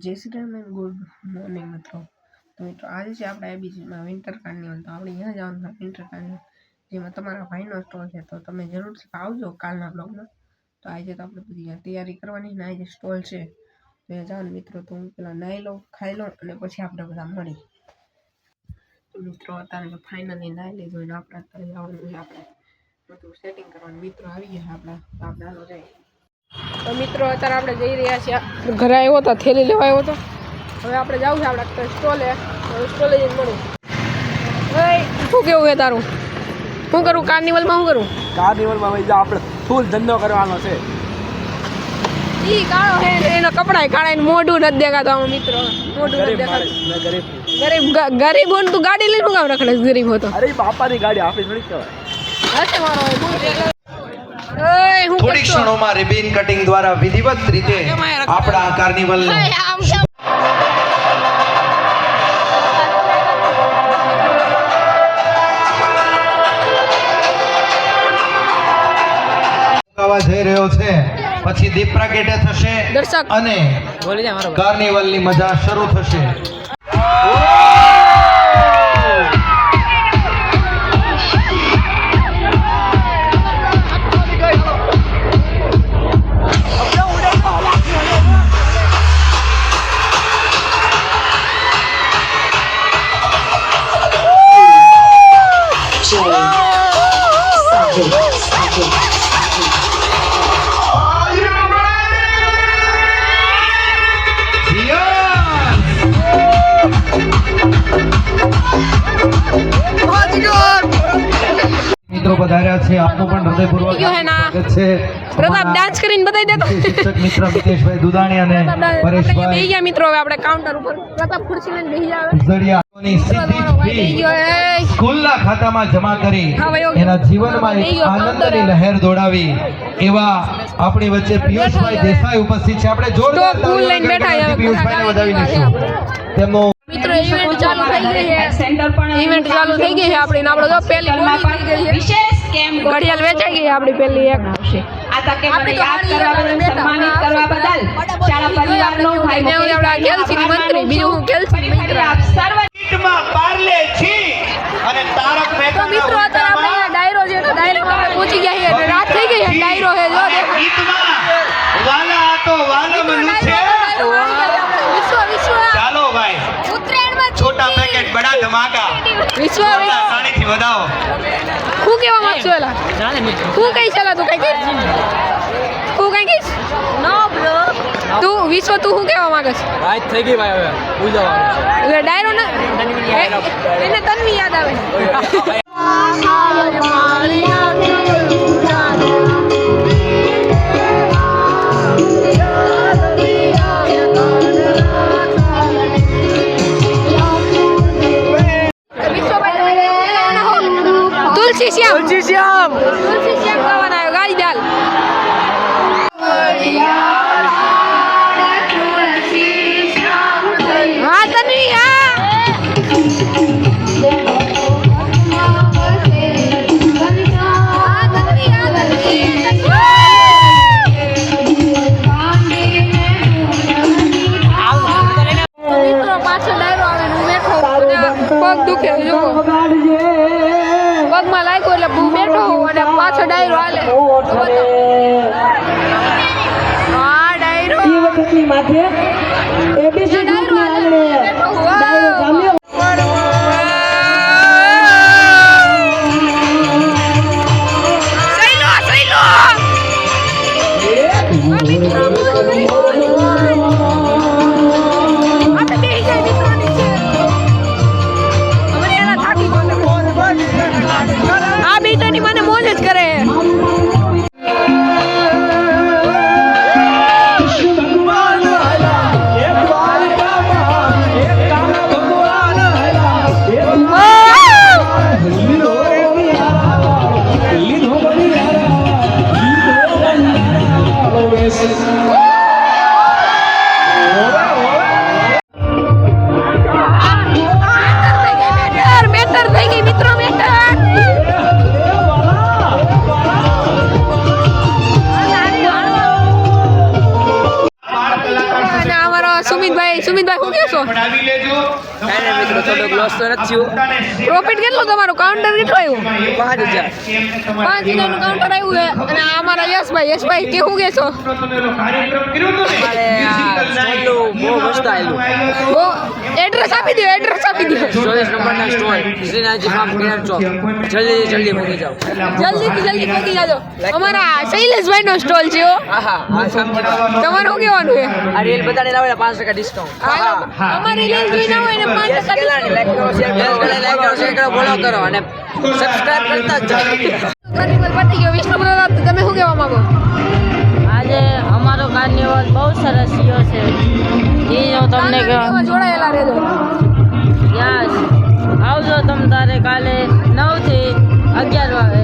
जय Shri Ram and good morning मित्रों। तो मित्रों आज से આપણે એબીસીમાં વિન્ટર કાર્નિવલ તો આપણે અહીંયા જવાનું છે વિન્ટર કાર્નિવલ જેમાં તમારા ભાઈનો સ્ટોલ છે તો તમે જરૂરથી આવજો કાલના બ્લોગમાં। તો આજે તો આપણે બધી તૈયારી કરવાની ને આજે સ્ટોલ છે તો એ જાવ મિત્રો તો હું પેલા નાઈ લઉં ખાઈ લઉં અને પછી આપણે બધા મળી। તો મિત્રો અત્યારે ફાઇનલી નાઈ લીધું ને આપણે અત્યારે જવાનું છે આપણે બધું સેટિંગ કરવાનું। મિત્રો આવી ગયા આપણે હાલો જાય। तो मित्रों अत्यारे आपणे जई रह्या छीए घरे आव्यो तो थेली लेवा आव्यो तो हवे आपणे जावुं छे आपणे स्टोले स्टोले जईने मळुं। ओय शुं केवुं छे तारुं शुं करूं कार्निवल में शुं करूं कार्निवल में भाई आपणे फूल धंधो करवानो छे। ई काळो है एना कपड़ा काळा ने मोढुं न देखातो आमा मित्रों मोढुं न देखातो। गरीब हो तू गाड़ी लईने काम रखड़े गरीब हो तो अरे बापा नी गाड़ी आपणी थोड़ी कहेवाय हसे मारो थोड़ी क्षणों में रिबन कटिंग द्वारा विधिवत रीते आपड़ा कार्निवल જઈ રહ્યો છે પછી દીપ પ્રાગટ્ય થશે અને કાર્નિવલ ની મજા શરૂ થશે। मित्रों पधार्या छे आपनो पण हृदयपूर्वक स्वागत छे। प्रताप डांस કરીને બતાઈ દેતો શિક્ષક મિત્ર મિતેશભાઈ દુદાણી અને પરેશભાઈ બેહી ગયા મિત્રો। હવે આપણે કાઉન્ટર ઉપર પ્રતાપ ખુરશી લઈને બેહી જાવે જડિયાની સીધી સ્કૂલના ખાતામાં જમા કરી એના જીવનમાં એક આનંદની લહેર દોડાવી એવા આપણી વચ્ચે પિયુષભાઈ દેસાઈ ઉપસ્થિત છે। આપણે જોરદાર ફૂલ લઈને બેઠા છે પિયુષભાઈને વધાવી દઈશું। તેમનો મિત્રો इवेंट चालू થઈ ગઈ છે સેન્ટર પણ इवेंट ચાલુ થઈ ગઈ છે આપણી ને આપણો જો પહેલી બોલી થઈ ગઈ છે વિશેષ કેમ ઘડિયાળ વેચાઈ ગઈ આપણી પહેલી એક આવશે। આ તકે મને યાદ કરવા બદલ સન્માનિત કરવા બદલ શાળા પરિવારનો ભાઈ ને આપણા કેલસી મંત્રી બીજું હું કેલસી મિત્ર આપ સર્વ ગીતમાં પાર્લે છી અને તારક મહેતા મિત્રો અત્યારે આપણે અહીંયા ડાયરો છે તો ડાયરોમાં આપણે પહોંચી ગયા છીએ રાત થઈ ગઈ છે ડાયરો છે જો ગીતમાં વાલા તો વાલમનું છે। ચાલો ભાઈ छोटा पैकेट बड़ा धमाका विश्व साड़ी थी बताओ હું કેવા માંગছো એલા હું કઈ છેલા તું કઈ હું કઈ કઈશ નો બ્રો તું વિશ્વ તું હું કેવા માંગે છે રાત થઈ ગઈ ભાઈ હવે ભૂલ જવાનું છે એટલે ડાયરો ને એને તન્વી યાદ આવે तुलसी श्याम गावाना आयो गाई डाल हाँ तन्वी हाँ पाछो डायरो आवे बैठो पग दुखे जो પગમાં લાગ્યો એટલે હું બેઠો અને પાછો ડાયરો હાલે હા ડાયરો એ વખતની માથે એબીસી ડાયરો હાલે ડાયરો જામ્યો સઈલો સઈલો આ બેટાની મને મોજ જ કરે ભગવાન અમારા સુમિતભાઈ શું કહેશો? કાંઈ નહીં મિત્રો, થોડોક લોસ તો નથી થયું. પ્રોફિટ કેટલો તમારો? કાઉન્ટર કેટલો આવ્યું? 5000. 5000 નું કાઉન્ટર આવ્યું છે. અને આ અમારા યશભાઈ કેવું કહેશો? અમારે આ સ્ટોલનું બહુ મસ્ત આવેલું. બહુ એડ્રેસ આપી દો. 24 નંબરના સ્ટોલ શ્રીનાથજી ફાર્મ કિરણ ચોક. જલ્દી મૂકી જાઓ. જલ્દી પહોંચી જાજો. અમારા શૈલેષભાઈ નો સ્ટોલ છે હો. આ સમજી જાઓ. તમારે શું કહેવાનું છે? આ રીલ બધાને લાવે 5% ડિસ્કાઉન્ટ. અમારી રીલ જોઈ ના હોય ને 5% લાઈક કરો, શેર કરો, ફોલો કરો અને સબસ્ક્રાઇબ કરતા જ જાઓ. કાર્નિવલ પતી ગયો. વિષ્ણુ પ્રતાપ તમે શું કહેવા માંગો? આજે અમારો કાર્નિવલ બહુ સરસ ગયો છે એ હું તમને કહું. એમાં જોડાયેલા રહેજો. યસ આવજો તમ તારે કાલે 9 થી 11 વાગે